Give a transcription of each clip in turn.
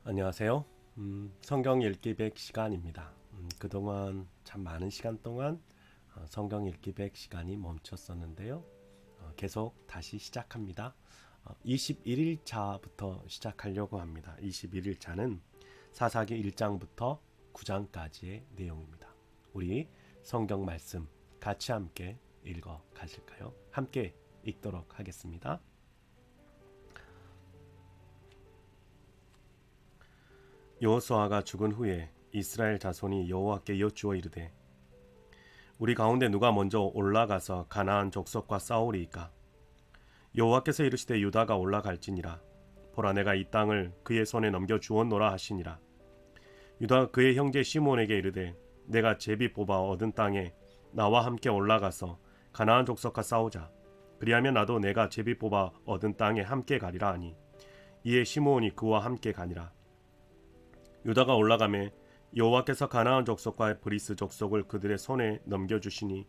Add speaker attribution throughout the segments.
Speaker 1: 안녕하세요. 성경 읽기 100 시간입니다. 그동안 참 많은 시간 동안 성경 읽기 100 시간이 멈췄었는데요. 계속 다시 시작합니다. 21일차부터 시작하려고 합니다. 21일차는 사사기 1장부터 9장까지의 내용입니다. 우리 성경 말씀 같이 함께 읽어 가실까요? 함께 읽도록 하겠습니다. 여호수아가 죽은 후에 이스라엘 자손이 여호와께 여쭈어 이르되 우리 가운데 누가 먼저 올라가서 가나안 족속과 싸우리이까? 여호와께서 이르시되 유다가 올라갈지니라. 보라, 내가 이 땅을 그의 손에 넘겨 주었노라 하시니라. 유다가 그의 형제 시몬에게 이르되 내가 제비 뽑아 얻은 땅에 나와 함께 올라가서 가나안 족속과 싸우자. 그리하면 나도 내가 제비 뽑아 얻은 땅에 함께 가리라 하니, 이에 시므온이 그와 함께 가니라. 유다가 올라가매 여호와께서 가나안 족속과 브리스 족속을 그들의 손에 넘겨주시니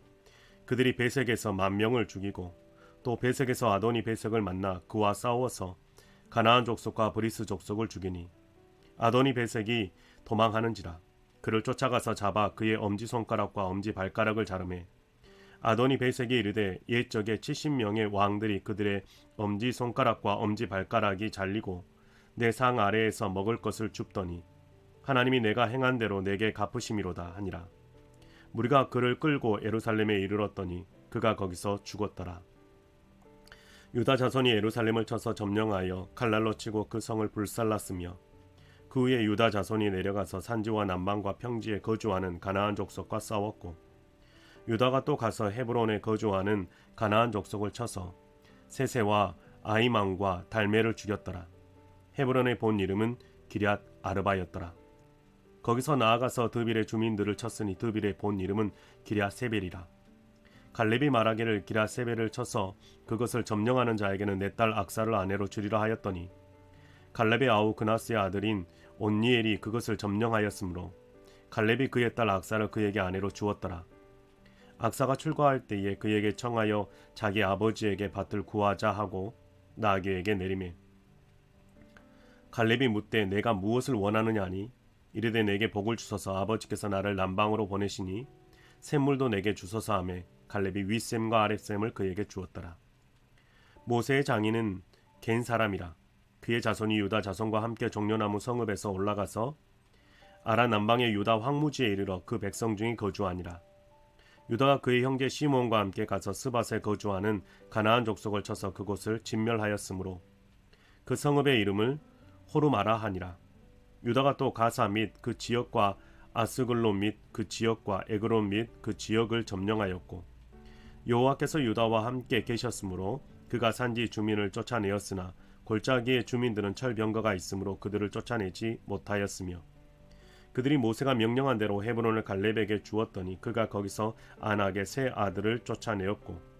Speaker 1: 그들이 베색에서 10,000명을 죽이고 또 베색에서 아도니 베색을 만나 그와 싸워서 가나안 족속과 브리스 족속을 죽이니 아도니 베색이 도망하는지라. 그를 쫓아가서 잡아 그의 엄지손가락과 엄지발가락을 자르매 아도니 베색이 이르되 옛적에 70명의 왕들이 그들의 엄지손가락과 엄지발가락이 잘리고 내 상 아래에서 먹을 것을 줍더니 하나님이 내가 행한 대로 내게 갚으심이로다 하니라. 무리가 그를 끌고 예루살렘에 이르렀더니 그가 거기서 죽었더라. 유다 자손이 예루살렘을 쳐서 점령하여 칼날로 치고 그 성을 불살랐으며 그 후에 유다 자손이 내려가서 산지와 남방과 평지에 거주하는 가나안 족속과 싸웠고 유다가 또 가서 헤브론에 거주하는 가나안 족속을 쳐서 세세와 아이망과 달메를 죽였더라. 헤브론의 본 이름은 기럇 아르바였더라. 거기서 나아가서 드빌의 주민들을 쳤으니 드빌의 본 이름은 기럇 세벨이라. 갈렙이 말하기를 기럇 세벨을 쳐서 그것을 점령하는 자에게는 내 딸 악사를 아내로 주리라 하였더니 갈렙의 아우 그나스의 아들인 온니엘이 그것을 점령하였으므로 갈렙이 그의 딸 악사를 그에게 아내로 주었더라. 악사가 출가할 때에 그에게 청하여 자기 아버지에게 밭을 구하자 하고 나귀에게 내리매 갈렙이 묻되 내가 무엇을 원하느냐 하니 이르되 내게 복을 주소서 아버지께서 나를 남방으로 보내시니 샘물도 내게 주소서 하매 갈렙이 윗샘과 아랫샘을 그에게 주었더라. 모세의 장인은 겐 사람이라. 그의 자손이 유다 자손과 함께 종려나무 성읍에서 올라가서 아라 남방의 유다 황무지에 이르러 그 백성 중에 거주하니라. 유다가 그의 형제 시몬과 함께 가서 스밧에 거주하는 가나안 족속을 쳐서 그곳을 진멸하였으므로 그 성읍의 이름을 호르마라 하니라. 유다가 또 가사 및 그 지역과 아스글론 및 그 지역과 에그론 및 그 지역을 점령하였고 여호와께서 유다와 함께 계셨으므로 그가 산지 주민을 쫓아내었으나 골짜기의 주민들은 철병거가 있으므로 그들을 쫓아내지 못하였으며 그들이 모세가 명령한 대로 헤브론을 갈렙에게 주었더니 그가 거기서 안악의 세 아들을 쫓아내었고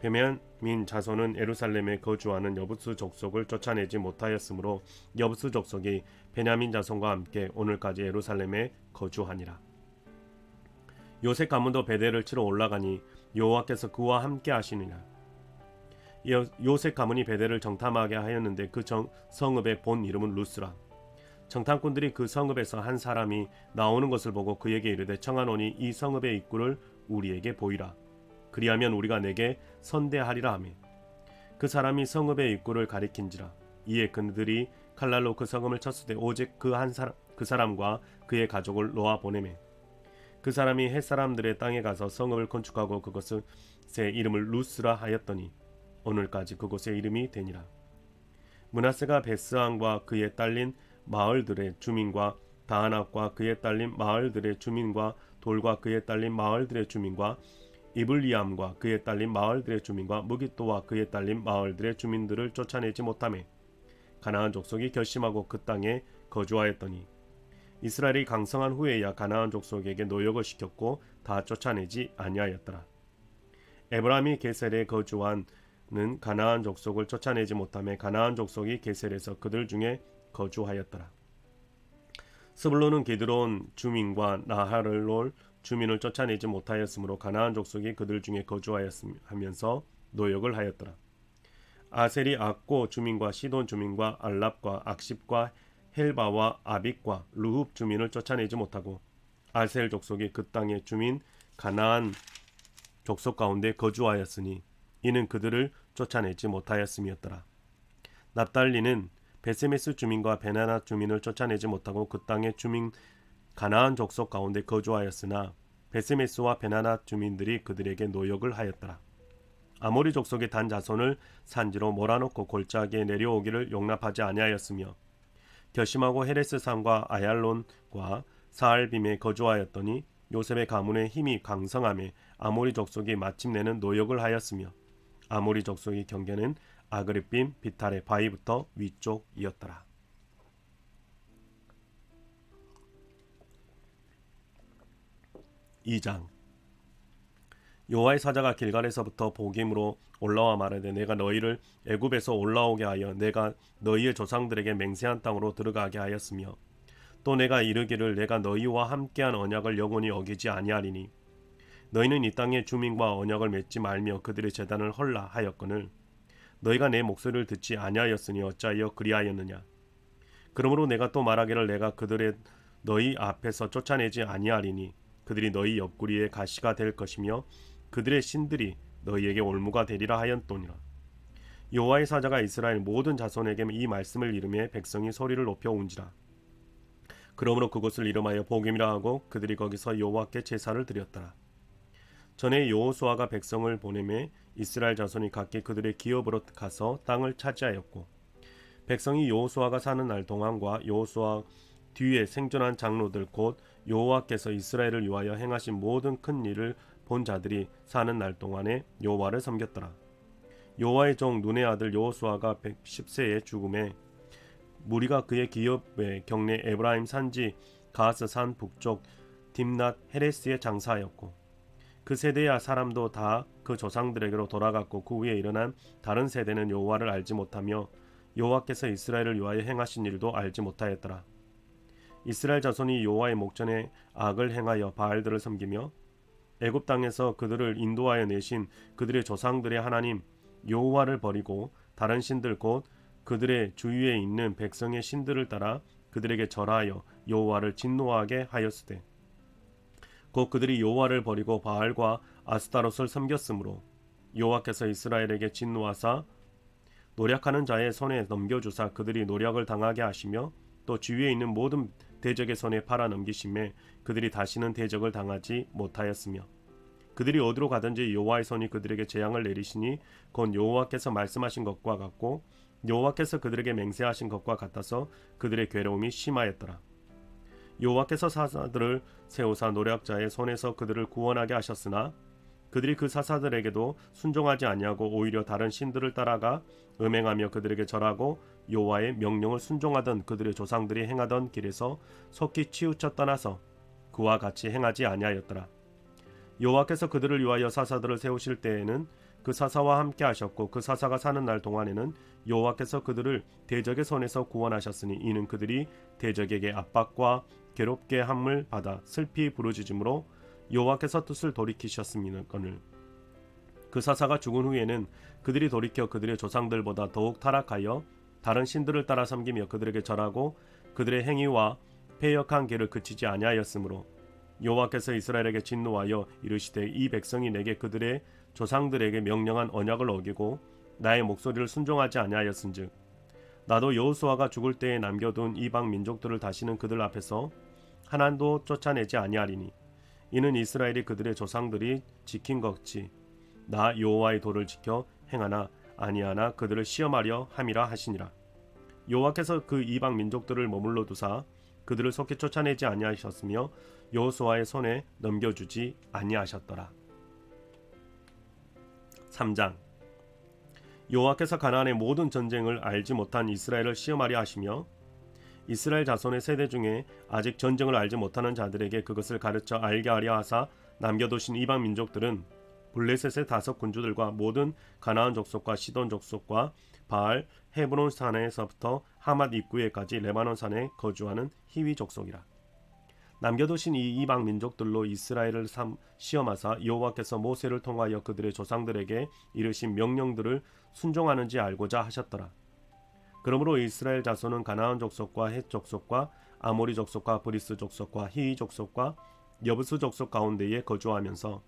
Speaker 1: 베냐민 자손은 예루살렘에 거주하는 여부스 족속을 쫓아내지 못하였으므로 여부스 족속이 베냐민 자손과 함께 오늘까지 예루살렘에 거주하니라. 요셉 가문도 베델을 치러 올라가니 여호와께서 그와 함께 하시느니라. 요셉 가문이 베델을 정탐하게 하였는데 그 성읍의 본 이름은 루스라. 정탐꾼들이 그 성읍에서 한 사람이 나오는 것을 보고 그에게 이르되 청하노니 이 성읍의 입구를 우리에게 보이라. 그리하면 우리가 내게 선대하리라 하며 그 사람이 성읍의 입구를 가리킨지라. 이에 그들이 칼날로 그 성읍을 쳤을 때 오직 그 사람과 그의 가족을 놓아 보내매 그 사람이 헷사람들의 땅에 가서 성읍을 건축하고 그것의 이름을 루스라 하였더니 오늘까지 그곳의 이름이 되니라. 므낫세가 베스안과 그에 딸린 마을들의 주민과 다하낙과 그에 딸린 마을들의 주민과 돌과 그에 딸린 마을들의 주민과 이블리암과 그에 딸린 마을들의 주민과 무깃도와 그에 딸린 마을들의 주민들을 쫓아내지 못하매 가나안 족속이 결심하고 그 땅에 거주하였더니 이스라엘이 강성한 후에야 가나안 족속에게 노역을 시켰고 다 쫓아내지 아니하였더라. 에브라임이 게셀에 거주하는 가나안 족속을 쫓아내지 못하매 가나안 족속이 게셀에서 그들 중에 거주하였더라. 스불론은 게드론 주민과 나하를롤 주민을 쫓아내지 못하였으므로 가나안 족속이 그들 중에 거주하면서 노역을 하였더라. 아셀이 악고 주민과 시돈 주민과 알랍과 악십과 헬바와 아빅과 루흡 주민을 쫓아내지 못하고 아셀 족속이 그 땅의 주민 가나안 족속 가운데 거주하였으니 이는 그들을 쫓아내지 못하였음이었더라. 납달리는 베세메스 주민과 베나나 주민을 쫓아내지 못하고 그 땅의 주민 가나안 족속 가운데 거주하였으나 베세메스와 베나나 주민들이 그들에게 노역을 하였더라. 아모리 족속의 단 자손을 산지로 몰아놓고 골짜기에 내려오기를 용납하지 아니하였으며 결심하고 헤레스 산과 아얄론과 사알빔에 거주하였더니 요셉의 가문의 힘이 강성함에 아모리 족속이 마침내는 노역을 하였으며 아모리 족속의 경계는 아그립빔 비탈의 바위부터 위쪽이었더라. 2장. 여호와의 사자가 길갈에서부터 보김으로 올라와 말하되 내가 너희를 애굽에서 올라오게 하여 내가 너희의 조상들에게 맹세한 땅으로 들어가게 하였으며 또 내가 이르기를 내가 너희와 함께한 언약을 영원히 어기지 아니하리니 너희는 이 땅의 주민과 언약을 맺지 말며 그들의 제단을 헐라 하였거늘 너희가 내 목소리를 듣지 아니하였으니 어찌하여 그리하였느냐. 그러므로 내가 또 말하기를 내가 그들의 너희 앞에서 쫓아내지 아니하리니 그들이 너희 옆구리에 가시가 될 것이며 그들의 신들이 너희에게 올무가 되리라 하였도니라. 여호와의 사자가 이스라엘 모든 자손에게 이 말씀을 이르매 백성이 소리를 높여 운지라. 그러므로 그곳을 이름하여 보김이라 하고 그들이 거기서 여호와께 제사를 드렸더라. 전에 여호수아가 백성을 보내매 이스라엘 자손이 각기 그들의 기업으로 가서 땅을 차지하였고 백성이 여호수아가 사는 날 동안과 여호수아 뒤에 생존한 장로들 곧 여호와께서 이스라엘을 위하여 행하신 모든 큰 일을 본 자들이 사는 날 동안에 여호와를 섬겼더라. 여호와의 종 눈의 아들 여호수아가 110세에 죽음에 무리가 그의 기업의 경내 에브라임 산지 가스 산 북쪽 딥낫 헤레스에 장사하였고 그 세대의 사람도 다 그 조상들에게로 돌아갔고 그 후에 일어난 다른 세대는 여호와를 알지 못하며 여호와께서 이스라엘을 위하여 행하신 일도 알지 못하였더라. 이스라엘 자손이 여호와의 목전에 악을 행하여 바알들을 섬기며 애굽 땅에서 그들을 인도하여 내신 그들의 조상들의 하나님 여호와를 버리고 다른 신들 곧 그들의 주위에 있는 백성의 신들을 따라 그들에게 절하여 여호와를 진노하게 하였으되 곧 그들이 여호와를 버리고 바알과 아스타롯을 섬겼으므로 여호와께서 이스라엘에게 진노하사 노략하는 자의 손에 넘겨주사 그들이 노략을 당하게 하시며 또 주위에 있는 모든 대적의 손에 팔아 넘기심에 그들이 다시는 대적을 당하지 못하였으며 그들이 어디로 가든지 여호와의 손이 그들에게 재앙을 내리시니 곧 여호와께서 말씀하신 것과 같고 여호와께서 그들에게 맹세하신 것과 같아서 그들의 괴로움이 심하였더라. 여호와께서 사사들을 세우사 노략자의 손에서 그들을 구원하게 하셨으나 그들이 그 사사들에게도 순종하지 아니하고 오히려 다른 신들을 따라가 음행하며 그들에게 절하고 여호와의 명령을 순종하던 그들의 조상들이 행하던 길에서 속히 치우쳐 떠나서 그와 같이 행하지 아니하였더라. 여호와께서 그들을 위하여 사사들을 세우실 때에는 그 사사와 함께 하셨고 그 사사가 사는 날 동안에는 여호와께서 그들을 대적의 손에서 구원하셨으니 이는 그들이 대적에게 압박과 괴롭게 함을 받아 슬피 부르짖음으로 여호와께서 뜻을 돌이키셨음이거늘 그 사사가 죽은 후에는 그들이 돌이켜 그들의 조상들보다 더욱 타락하여 다른 신들을 따라 섬기며 그들에게 절하고 그들의 행위와 패역한 길을 그치지 아니하였으므로 여호와께서 이스라엘에게 진노하여 이르시되 이 백성이 내게 그들의 조상들에게 명령한 언약을 어기고 나의 목소리를 순종하지 아니하였은즉 나도 여호수아가 죽을 때에 남겨둔 이방 민족들을 다시는 그들 앞에서 하나도 쫓아내지 아니하리니 이는 이스라엘이 그들의 조상들이 지킨 것 같이 나 여호와의 도를 지켜 행하나 아니하나 그들을 시험하려 함이라 하시니라. 여호와께서 그 이방 민족들을 머물러 두사 그들을 속히 쫓아내지 아니하셨으며 여호수아의 손에 넘겨주지 아니하셨더라. 3장. 여호와께서 가나안의 모든 전쟁을 알지 못한 이스라엘을 시험하려 하시며 이스라엘 자손의 세대 중에 아직 전쟁을 알지 못하는 자들에게 그것을 가르쳐 알게 하려 하사 남겨두신 이방 민족들은 블레셋의 5 군주들과 모든 가나안 족속과 시돈 족속과 바알 헤브론 산에서부터 하맛 입구에까지 레바논 산에 거주하는 히위 족속이라. 남겨두신 이 이방 민족들로 이스라엘을 시험하사 여호와께서 모세를 통하여 그들의 조상들에게 이르신 명령들을 순종하는지 알고자 하셨더라. 그러므로 이스라엘 자손은 가나안 족속과 헷 족속과 아모리 족속과 브리스 족속과 히위 족속과 여부스 족속 가운데에 거주하면서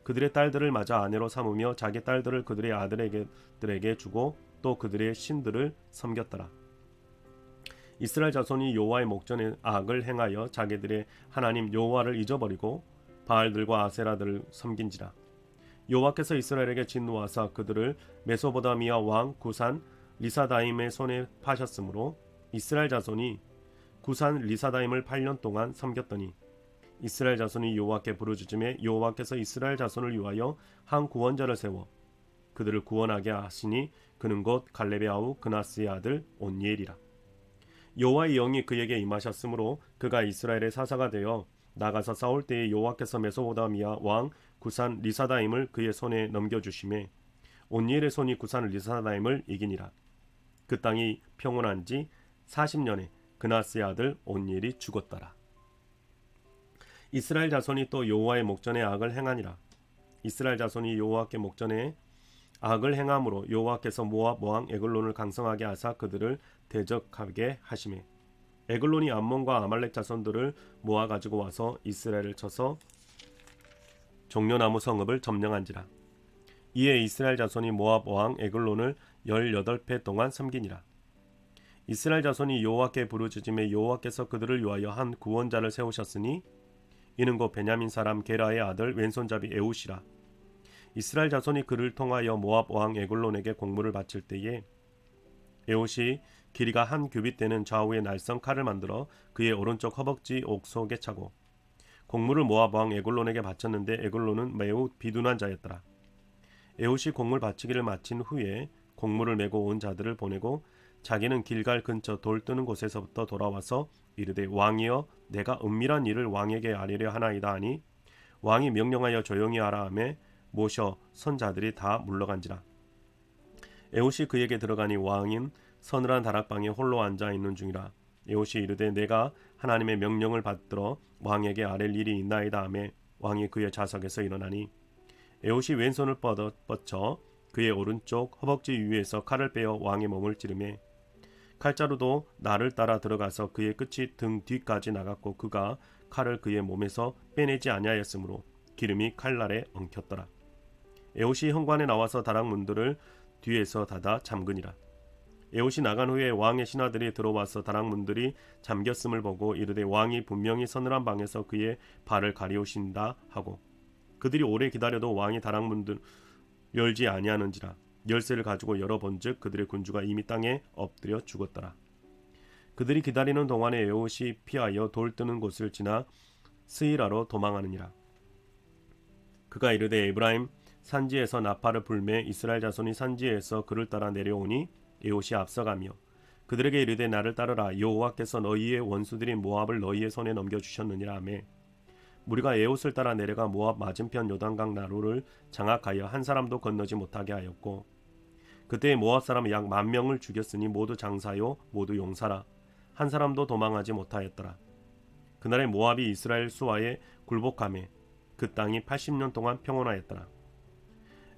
Speaker 1: 그들의 딸들을 맞아 아내로 삼으며 자기 딸들을 그들의 아들에게 주고 또 그들의 신들을 섬겼더라. 이스라엘 자손이 여호와의 목전에 악을 행하여 자기들의 하나님 여호와를 잊어버리고 바알들과 아세라들을 섬긴지라. 여호와께서 이스라엘에게 진노하사 그들을 메소보다미아 왕 구산 리사다임의 손에 파셨으므로 이스라엘 자손이 구산 리사다임을 8년 동안 섬겼더니 이스라엘 자손이 여호와께 부르짖음에 여호와께서 이스라엘 자손을 위하여 한 구원자를 세워 그들을 구원하게 하시니 그는 곧 갈렙의 아우 그나스의 아들 온니엘이라. 여호와의 영이 그에게 임하셨으므로 그가 이스라엘의 사사가 되어 나가서 싸울 때에 여호와께서 메소보다미아 왕 구산 리사다임을 그의 손에 넘겨주심에 온니엘의 손이 구산 리사다임을 이기니라. 그 땅이 평온한 지 40년에 그나스의 아들 온니엘이 죽었더라. 이스라엘 자손이 또 여호와의 목전에 악을 행하니라. 이스라엘 자손이 여호와께 목전에 악을 행함으로 여호와께서 모압 왕 에글론을 강성하게 하사 그들을 대적하게 하시매 에글론이 암몬과 아말렉 자손들을 모아 가지고 와서 이스라엘을 쳐서 종려나무 성읍을 점령한지라. 이에 이스라엘 자손이 모압 왕 에글론을 18배 동안 섬기니라. 이스라엘 자손이 여호와께 부르짖음에 여호와께서 그들을 위하여 한 구원자를 세우셨으니 이는 곧 베냐민 사람 게라의 아들 왼손잡이 에훗이라. 이스라엘 자손이 그를 통하여 모압 왕 에글론에게 공물을 바칠 때에 에훗이 길이가 한 규빗 되는 좌우의 날선 칼을 만들어 그의 오른쪽 허벅지 옥 속에 차고 공물을 모압 왕 에글론에게 바쳤는데 에글론은 매우 비둔한 자였더라. 에훗이 공물 바치기를 마친 후에 공물을 메고 온 자들을 보내고 자기는 길갈 근처 돌 뜨는 곳에서부터 돌아와서 이르되 왕이여 내가 은밀한 일을 왕에게 아뢰려 하나이다 하니 왕이 명령하여 조용히 하라 하매 모셔 선자들이 다 물러간지라. 에훗이 그에게 들어가니 왕인 서늘한 다락방에 홀로 앉아 있는 중이라. 에훗이 이르되 내가 하나님의 명령을 받들어 왕에게 아랠 일이 있나이다 하매 왕이 그의 좌석에서 일어나니 에훗이 왼손을 뻗쳐 그의 오른쪽 허벅지 위에서 칼을 빼어 왕의 몸을 찌르매 칼자루도 나를 따라 들어가서 그의 끝이 등 뒤까지 나갔고 그가 칼을 그의 몸에서 빼내지 아니하였으므로 기름이 칼날에 엉켰더라. 에훗이 현관에 나와서 다락문들을 뒤에서 닫아 잠그니라. 에훗이 나간 후에 왕의 신하들이 들어와서 다락문들이 잠겼음을 보고 이르되 왕이 분명히 서늘한 방에서 그의 발을 가리우신다 하고 그들이 오래 기다려도 왕이 다락문들 열지 아니하는지라. 열쇠를 가지고 열어본즉 그들의 군주가 이미 땅에 엎드려 죽었더라. 그들이 기다리는 동안에 에훗이 피하여 돌 뜨는 곳을 지나 스이라로 도망하느니라. 그가 이르되 에브라임 산지에서 나팔을 불매 이스라엘 자손이 산지에서 그를 따라 내려오니 에훗이 앞서가며 그들에게 이르되 나를 따르라. 여호와께서 너희의 원수들인 모압을 너희의 손에 넘겨주셨느니라 하매 무리가 에훗을 따라 내려가 모압 맞은편 요단강 나루를 장악하여 한 사람도 건너지 못하게 하였고 그때 모압 사람 약 10,000명을 죽였으니 모두 장사요 모두 용사라. 한 사람도 도망하지 못하였더라. 그날에 모압이 이스라엘 수하에 굴복하매 그 땅이 80년 동안 평온하였더라.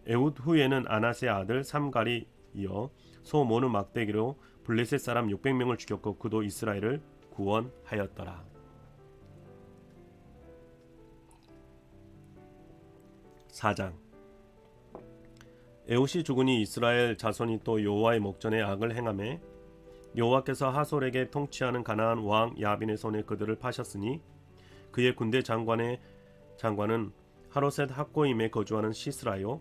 Speaker 1: 에훗 후에는 아낫의 아들 삼갈이 이어 소모는 막대기로 블레셋 사람 600명을 죽였고 그도 이스라엘을 구원하였더라. 4장. 에훗이 죽으니 이스라엘 자손이 또 여호와의 목전에 악을 행하매 여호와께서 하솔에게 통치하는 가나안 왕 야빈의 손에 그들을 파셨으니 그의 군대 장관은 하로셋 학고임에 거주하는 시스라요.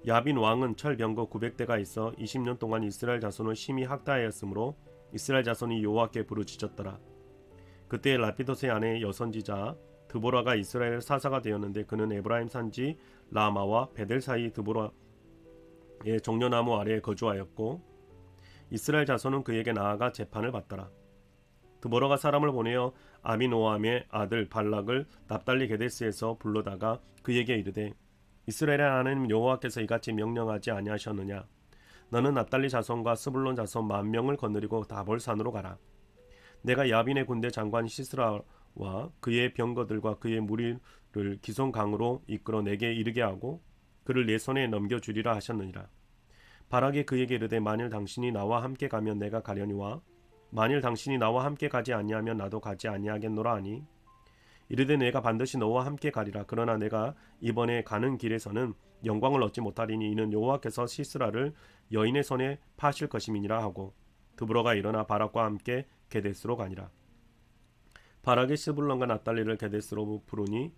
Speaker 1: 야빈 왕은 철병거 900대가 있어 20년 동안 이스라엘 자손을 심히 학대하였으므로 이스라엘 자손이 여호와께 부르짖었더라. 그때 라피도스의 아내 여선지자 드보라가 이스라엘 사사가 되었는데 그는 에브라임 산지 라마와 베델 사이 드보라의 종려나무 아래에 거주하였고 이스라엘 자손은 그에게 나아가 재판을 받더라. 드보라가 사람을 보내어 아비노암의 아들 발락을 납달리 게데스에서 불러다가 그에게 이르되 이스라엘의 하나님 여호와께서 이같이 명령하지 아니하셨느냐. 너는 납달리 자손과 스불론 자손 10,000명을 거느리고 다볼산으로 가라. 내가 야빈의 군대 장관 시스라와 그의 병거들과 그의 무리를 기손강으로 이끌어 내게 이르게 하고 그를 내 손에 넘겨주리라 하셨느니라. 바락이 그에게 이르되 만일 당신이 나와 함께 가면 내가 가려니와 만일 당신이 나와 함께 가지 아니하면 나도 가지 아니하겠노라 하니 이르되 내가 반드시 너와 함께 가리라. 그러나 내가 이번에 가는 길에서는 영광을 얻지 못하리니 이는 여호와께서 시스라를 여인의 손에 파실 것임이니라 하고 드보라가 일어나 바락과 함께 게데스로 가니라. 바락이 스불론과 납달리를 게데스로 부르니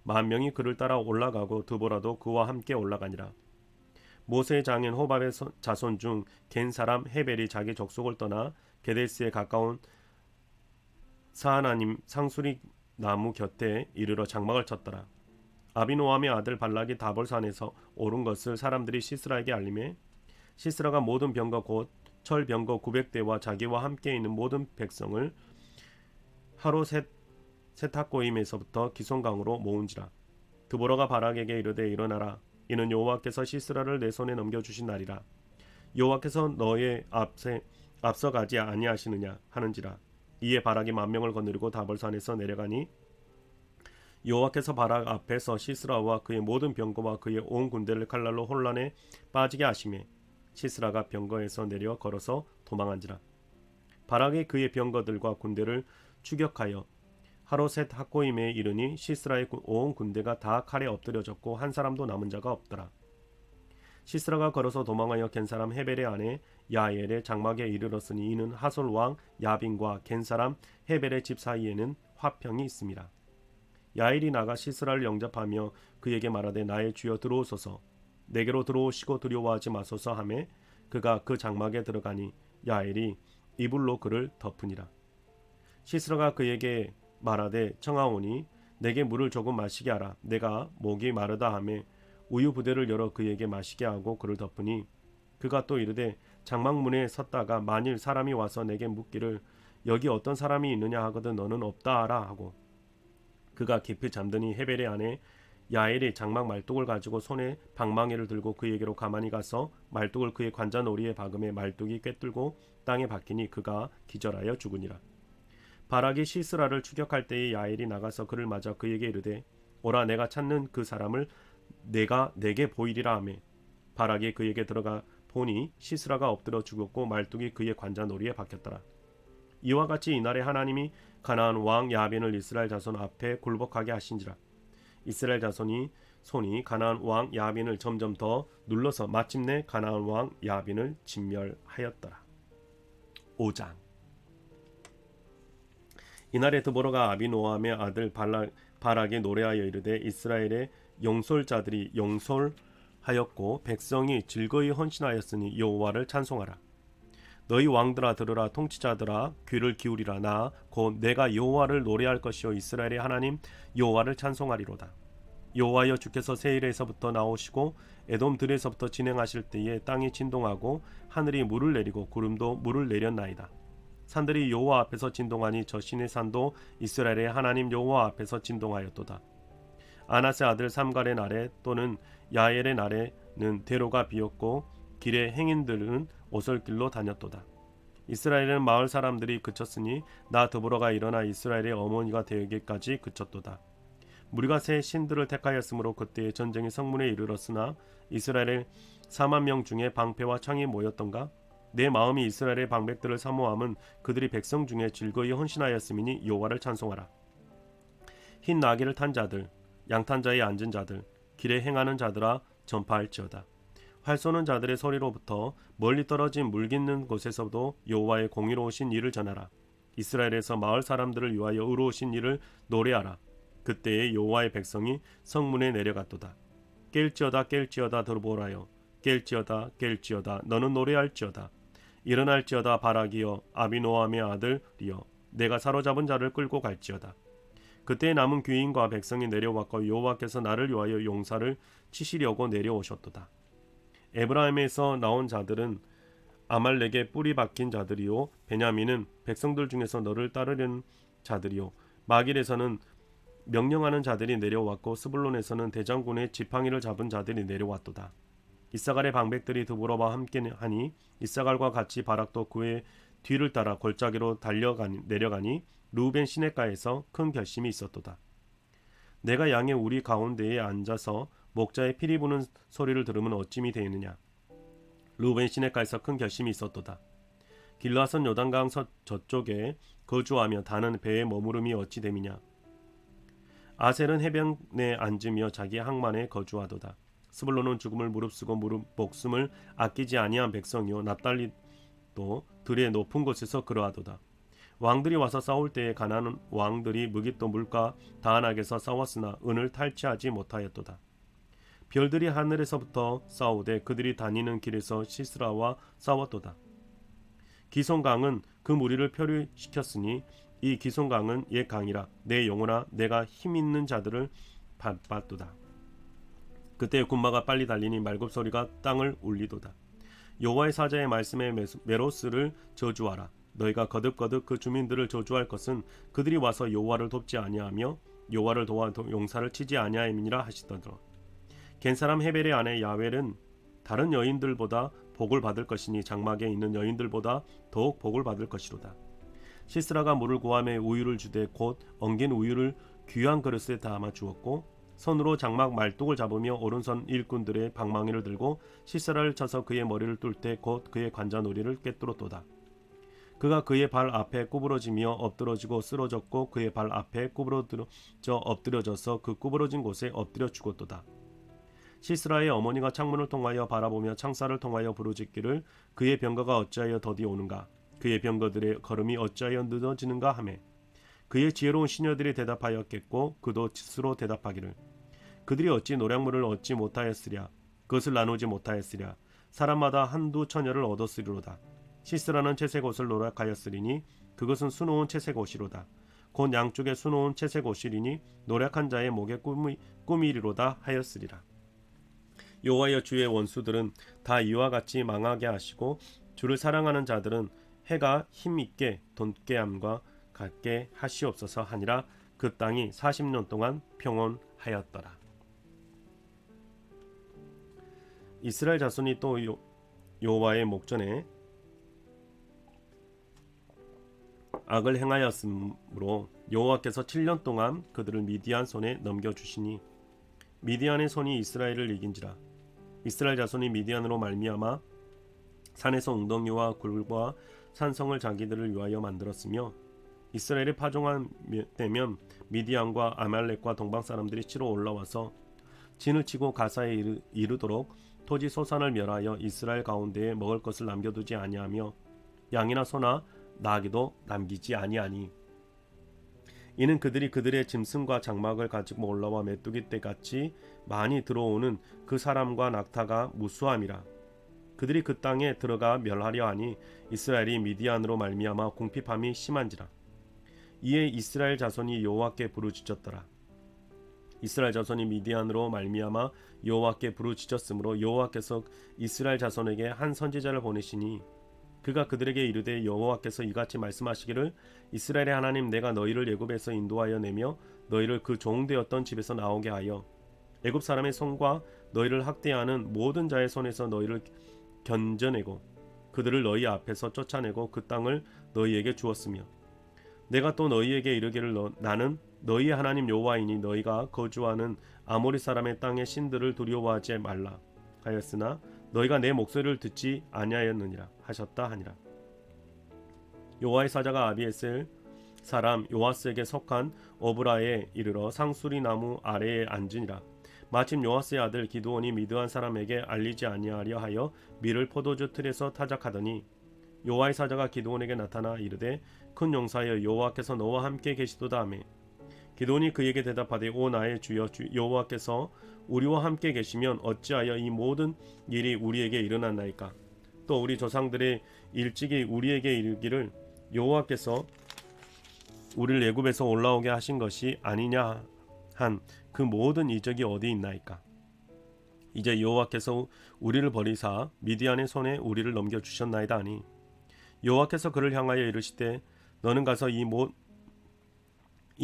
Speaker 1: 10,000명이 그를 따라 올라가고 드보라도 그와 함께 올라가니라. 모세의 장인 호밥의 자손 중 겐 사람 헤벨이 자기 족속을 떠나 게데스에 가까운 사하나님 상수리 나무 곁에 이르러 장막을 쳤더라. 아비노함의 아들 발락이 다볼산에서 오른 것을 사람들이 시스라에게 알림해 시스라가 모든 병거 곧 철 병거 900대와 자기와 함께 있는 모든 백성을 하로셋 세탁고임에서부터 기송강으로 모은지라. 드보라가 바락에게 이르되 일어나라. 이는 여호와께서 시스라를 내 손에 넘겨주신 날이라. 여호와께서 너의 앞서가지 아니하시느냐 하는지라. 이에 바락이 10,000명을 거느리고 다볼산에서 내려가니 여호와께서 바락 앞에서 시스라와 그의 모든 병거와 그의 온 군대를 칼날로 혼란에 빠지게 하시매 시스라가 병거에서 내려 걸어서 도망한지라. 바락이 그의 병거들과 군대를 추격하여 하로셋 학고임에 이르니 시스라의 온 군대가 다 칼에 엎드려졌고 한 사람도 남은 자가 없더라. 시스라가 걸어서 도망하여 겐 사람 헤벨의 아내 야엘의 장막에 이르렀으니 이는 하솔 왕 야빈과 겐 사람 헤벨의 집 사이에는 화평이 있음이라. 야엘이 나가 시스라를 영접하며 그에게 말하되 나의 주여 들어오소서 내게로 들어오시고 두려워하지 마소서 하매 그가 그 장막에 들어가니 야엘이 이불로 그를 덮으니라. 시스라가 그에게 말하되 청하오니 내게 물을 조금 마시게 하라. 내가 목이 마르다 하매 우유 부대를 열어 그에게 마시게 하고 그를 덮으니 그가 또 이르되 장막문에 섰다가 만일 사람이 와서 내게 묻기를 여기 어떤 사람이 있느냐 하거든 너는 없다 하라 하고 그가 깊이 잠드니 헤벨의 아내 야엘이 장막 말뚝을 가지고 손에 방망이를 들고 그에게로 가만히 가서 말뚝을 그의 관자놀이에 박음에 말뚝이 꿰뚫고 땅에 박히니 그가 기절하여 죽으니라. 바락이 시스라를 추격할 때에 야엘이 나가서 그를 맞아 그에게 이르되 오라 내가 찾는 그 사람을 내가 내게 보이리라 하매 바락이 그에게 들어가 보니 시스라가 엎드려 죽었고 말뚝이 그의 관자놀이에 박혔더라. 이와 같이 이날에 하나님이 가나안 왕 야빈을 이스라엘 자손 앞에 굴복하게 하신지라. 이스라엘 자손이 손이 가나안 왕 야빈을 점점 더 눌러서 마침내 가나안 왕 야빈을 진멸하였더라. 5장. 이날에 드보라가 아비노함의 아들 바락에 노래하여 이르되 이스라엘의 용솔자들이 용솔하였고 백성이 즐거이 헌신하였으니 여호와를 찬송하라. 너희 왕들아 들으라. 통치자들아 귀를 기울이라. 나 곧 내가 여호와를 노래할 것이요 이스라엘의 하나님 여호와를 찬송하리로다. 여호와여 주께서 세일에서부터 나오시고 에돔 들에서부터 진행하실 때에 땅이 진동하고 하늘이 물을 내리고 구름도 물을 내렸나이다. 산들이 여호와 앞에서 진동하니 저 신의 산도 이스라엘의 하나님 여호와 앞에서 진동하였도다. 아나세 아들 삼갈의 날에 또는 야엘의 날에는 대로가 비었고 길의 행인들은 오솔길로 다녔도다. 이스라엘은 마을 사람들이 그쳤으니 나 드보라가 일어나 이스라엘의 어머니가 되기까지 그쳤도다. 우리가 새 신들을 택하였으므로 그때의 전쟁이 성문에 이르렀으나 이스라엘의 40,000명 중에 방패와 창이 모였던가? 내 마음이 이스라엘의 방백들을 사모함은 그들이 백성 중에 즐거이 헌신하였음이니 여호와를 찬송하라. 흰 나귀를 탄 자들, 양탄 자에 앉은 자들, 길에 행하는 자들아 전파할지어다. 활 쏘는 자들의 소리로부터 멀리 떨어진 물 깃는 곳에서도 여호와의 공의로우신 일을 전하라. 이스라엘에서 마을 사람들을 위하여 의로우신 일을 노래하라. 그때에 여호와의 백성이 성문에 내려갔도다. 깰지어다 깰지어다 드보라여 깰지어다 깰지어다 너는 노래할지어다. 일어날지어다 바락이여 아비노함의 아들이여 내가 사로잡은 자를 끌고 갈지어다. 그때 남은 귀인과 백성이 내려왔고 여호와께서 나를 위하여 용사를 치시려고 내려오셨도다. 에브라임에서 나온 자들은 아말렉의 뿌리 박힌 자들이요 베냐민은 백성들 중에서 너를 따르려는 자들이요 마길에서는 명령하는 자들이 내려왔고 스불론에서는 대장군의 지팡이를 잡은 자들이 내려왔도다. 이사갈의 방백들이 드보라와 함께하니 이사갈과 같이 바락도 그의 뒤를 따라 골짜기로 내려가니 루벤 시냇가에서 큰 결심이 있었도다. 내가 양의 우리 가운데에 앉아서 목자의 피리 부는 소리를 들으면 어찌미 되느냐. 르우벤 시내가에서 큰 결심이 있었도다. 길라선 요단강 저쪽에 거주하며 다는 배에 머무름이 어찌 됨이냐. 아셀은 해변에 앉으며 자기 항만에 거주하도다. 스불론은 죽음을 무릅쓰고 목숨을 아끼지 아니한 백성이요 납달리도 들의 높은 곳에서 그러하도다. 왕들이 와서 싸울 때에 가나안 왕들이 무깃도 물가 다한악에서 싸웠으나 은을 탈취하지 못하였도다. 별들이 하늘에서부터 싸우되 그들이 다니는 길에서 시스라와 싸웠도다. 기손강은 그 무리를 표류시켰으니 이 기손강은 옛 강이라 내 영혼아 내가 힘있는 자들을 바빴도다. 그때 군마가 빨리 달리니 말굽소리가 땅을 울리도다. 여호와의 사자의 말씀에 메로스를 저주하라. 너희가 거듭거듭 그 주민들을 저주할 것은 그들이 와서 여호와를 돕지 아니하며 여호와를 도와 용사를 치지 아니하임이니라 하시더라. 겐사람 헤벨의 아내 야웰은 다른 여인들보다 복을 받을 것이니 장막에 있는 여인들보다 더욱 복을 받을 것이로다. 시스라가 물을 구하며 우유를 주되 곧 엉긴 우유를 귀한 그릇에 담아 주었고 손으로 장막 말뚝을 잡으며 오른손 일꾼들의 방망이를 들고 시스라를 쳐서 그의 머리를 뚫 때 곧 그의 관자놀이를 꿰뚫었도다. 그가 그의 발 앞에 구부러지며 엎드러지고 쓰러졌고 그의 발 앞에 구부러져 엎드려져서 그 구부러진 곳에 엎드려 죽었도다. 시스라의 어머니가 창문을 통하여 바라보며 창살을 통하여 부르짖기를 그의 병거가 어찌하여 더디 오는가 그의 병거들의 걸음이 어찌하여 늦어지는가 하매 그의 지혜로운 시녀들이 대답하였겠고 그도 스스로 대답하기를 그들이 어찌 노략물을 얻지 못하였으랴 그것을 나누지 못하였으랴 사람마다 한두 처녀를 얻었으리로다. 시스라는 채색 옷을 노략하였으리니 그것은 수놓은 채색 옷이로다. 곧 양쪽에 수놓은 채색 옷이리니 노략한 자의 목에 꾸미리로다 하였으리라. 여호와여 주의 원수들은 다 이와 같이 망하게 하시고 주를 사랑하는 자들은 해가 힘있게 돋게 함과 같게 하시옵소서 하니라. 그 땅이 40년 동안 평온하였더라. 이스라엘 자손이 또 여호와의 목전에 악을 행하였으므로 여호와께서 7년 동안 그들을 미디안 손에 넘겨주시니 미디안의 손이 이스라엘을 이긴지라. 이스라엘 자손이 미디안으로 말미암아 산에서 웅덩이와 굴과 산성을 자기들을 위하여 만들었으며 이스라엘이 파종한 때면 미디안과 아말렉과 동방 사람들이 치러 올라와서 진을 치고 가사에 이르도록 토지 소산을 멸하여 이스라엘 가운데에 먹을 것을 남겨두지 아니하며 양이나 소나 나귀도 남기지 아니하니 이는 그들이 그들의 짐승과 장막을 가지고 올라와 메뚜기 떼같이 많이 들어오는 그 사람과 낙타가 무수함이라. 그들이 그 땅에 들어가 멸하려 하니 이스라엘이 미디안으로 말미암아 궁핍함이 심한지라. 이에 이스라엘 자손이 여호와께 부르짖었더라. 이스라엘 자손이 미디안으로 말미암아 여호와께 부르짖었으므로 여호와께서 이스라엘 자손에게 한 선지자를 보내시니 그가 그들에게 이르되 여호와께서 이같이 말씀하시기를 이스라엘의 하나님 내가 너희를 애굽에서 인도하여 내며 너희를 그 종되었던 집에서 나오게 하여 애굽 사람의 손과 너희를 학대하는 모든 자의 손에서 너희를 견져내고 그들을 너희 앞에서 쫓아내고 그 땅을 너희에게 주었으며 내가 또 너희에게 이르기를 나는 너희의 하나님 여호와이니 너희가 거주하는 아모리 사람의 땅의 신들을 두려워하지 말라 하였으나 너희가 내 목소리를 듣지 아니하였느니라 하셨다 하니라. 여호와의 사자가 아비에셀 사람 요아스에게 속한 어브라에 이르러 상수리 나무 아래에 앉으니라. 마침 요아스의 아들 기드온이 미드안 사람에게 알리지 아니하려 하여 밀을 포도주 틀에서 타작하더니 여호와의 사자가 기드온에게 나타나 이르되 큰 용사여 여호와께서 너와 함께 계시도다 하매 기드온이 그에게 대답하되 오 나의 주여 여호와께서 우리와 함께 계시면 어찌하여 이 모든 일이 우리에게 일어났나이까. 또 우리 조상들의 일찍이 우리에게 이르기를 여호와께서 우리를 애굽에서 올라오게 하신 것이 아니냐 한 그 모든 이적이 어디 있나이까. 이제 여호와께서 우리를 버리사 미디안의 손에 우리를 넘겨주셨나이다 하니 여호와께서 그를 향하여 이르시되 너는 가서 이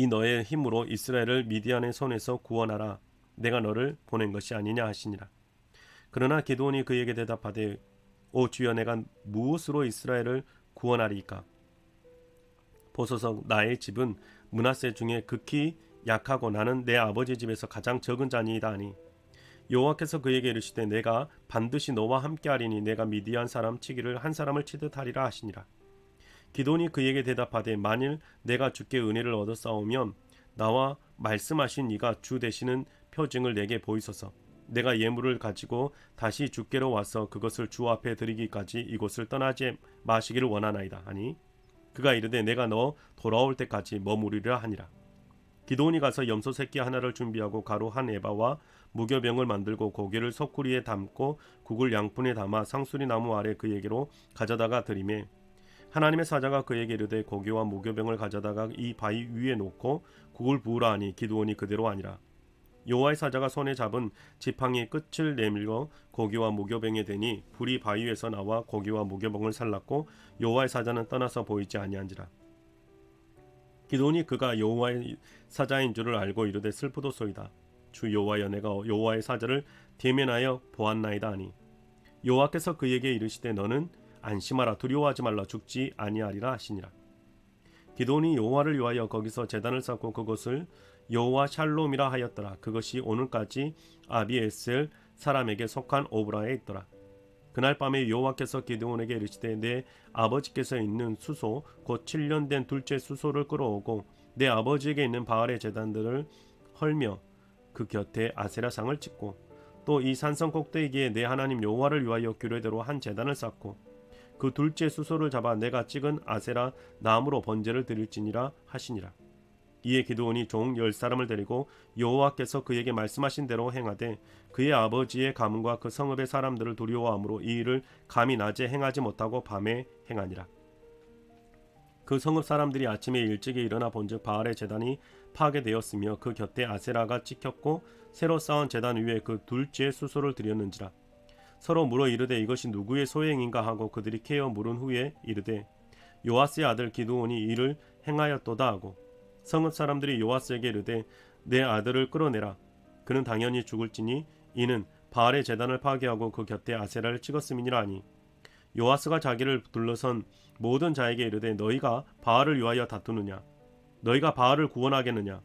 Speaker 1: 너의 힘으로 이스라엘을 미디안의 손에서 구원하라. 내가 너를 보낸 것이 아니냐 하시니라. 그러나 기드온이 그에게 대답하되 오 주여 내가 무엇으로 이스라엘을 구원하리이까. 보소서 나의 집은 므낫세 중에 극히 약하고 나는 내 아버지 집에서 가장 적은 자니이다 하니 여호와께서 그에게 이르시되 내가 반드시 너와 함께하리니 내가 미디안 사람 치기를 한 사람을 치듯 하리라 하시니라. 기드온이 그에게 대답하되 만일 내가 주께 은혜를 얻었사오면 나와 말씀하신 이가 주 되시는 표징을 내게 보이소서. 내가 예물을 가지고 다시 주께로 와서 그것을 주 앞에 드리기까지 이곳을 떠나지 마시기를 원하나이다 하니 그가 이르되 내가 너 돌아올 때까지 머무리라 하니라. 기드온이 가서 염소 새끼 하나를 준비하고 가루 한 에바와 무교병을 만들고 고기를 소쿠리에 담고 국을 양푼에 담아 상수리 나무 아래 그에게로 가져다가 드리매 하나님의 사자가 그에게 이르되 고기와 무교병을 가져다가 이 바위 위에 놓고 국을 부으라 하니 기드온이 그대로 하니라. 여호와의 사자가 손에 잡은 지팡이의 끝을 내밀어 고기와 무교병에 대니 불이 바위에서 나와 고기와 무교병을 살랐고 여호와의 사자는 떠나서 보이지 아니한지라. 기드온이 그가 여호와의 사자인 줄을 알고 이르되 슬프도소이다. 주 여호와여 내가 여호와의 사자를 대면하여 보았나이다 하니 여호와께서 그에게 이르시되 너는 안심하라 두려워하지 말라 죽지 아니하리라 하시니라. 기드온이 여호와를 위하여 거기서 제단을 쌓고 그것을 여호와 샬롬이라 하였더라. 그것이 오늘까지 아비에셀 사람에게 속한 오브라에 있더라. 그날 밤에 여호와께서 기드온에게 이르시되 내 아버지께서 있는 수소 곧 7년 된 둘째 수소를 끌어오고 내 아버지에게 있는 바알의 제단들을 헐며 그 곁에 아세라상을 찍고 또 이 산성 꼭대기에 내 하나님 여호와를 위하여 규례대로 한 제단을 쌓고 그 둘째 수소를 잡아 내가 찍은 아세라 나무로 번제를 드릴지니라 하시니라. 이에 기드온이 종 10사람을 데리고 여호와께서 그에게 말씀하신 대로 행하되 그의 아버지의 가문과 그 성읍의 사람들을 두려워함으로 이 일을 감히 낮에 행하지 못하고 밤에 행하니라. 그 성읍 사람들이 아침에 일찍이 일어나 본즉 바알의 제단이 파괴되었으며 그 곁에 아세라가 찍혔고 새로 쌓은 제단 위에 그 둘째 수소를 드렸는지라. 서로 물어 이르되 이것이 누구의 소행인가 하고 그들이 캐어 물은 후에 이르되 요아스의 아들 기드온이 이를 행하였도다 하고 성읍 사람들이 요아스에게 이르되 내 아들을 끌어내라. 그는 당연히 죽을지니 이는 바알의 제단을 파괴하고 그 곁에 아세라를 찍었음이니라 하니 요아스가 자기를 둘러선 모든 자에게 이르되 너희가 바알을 위하여 다투느냐? 너희가 바알을 구원하겠느냐?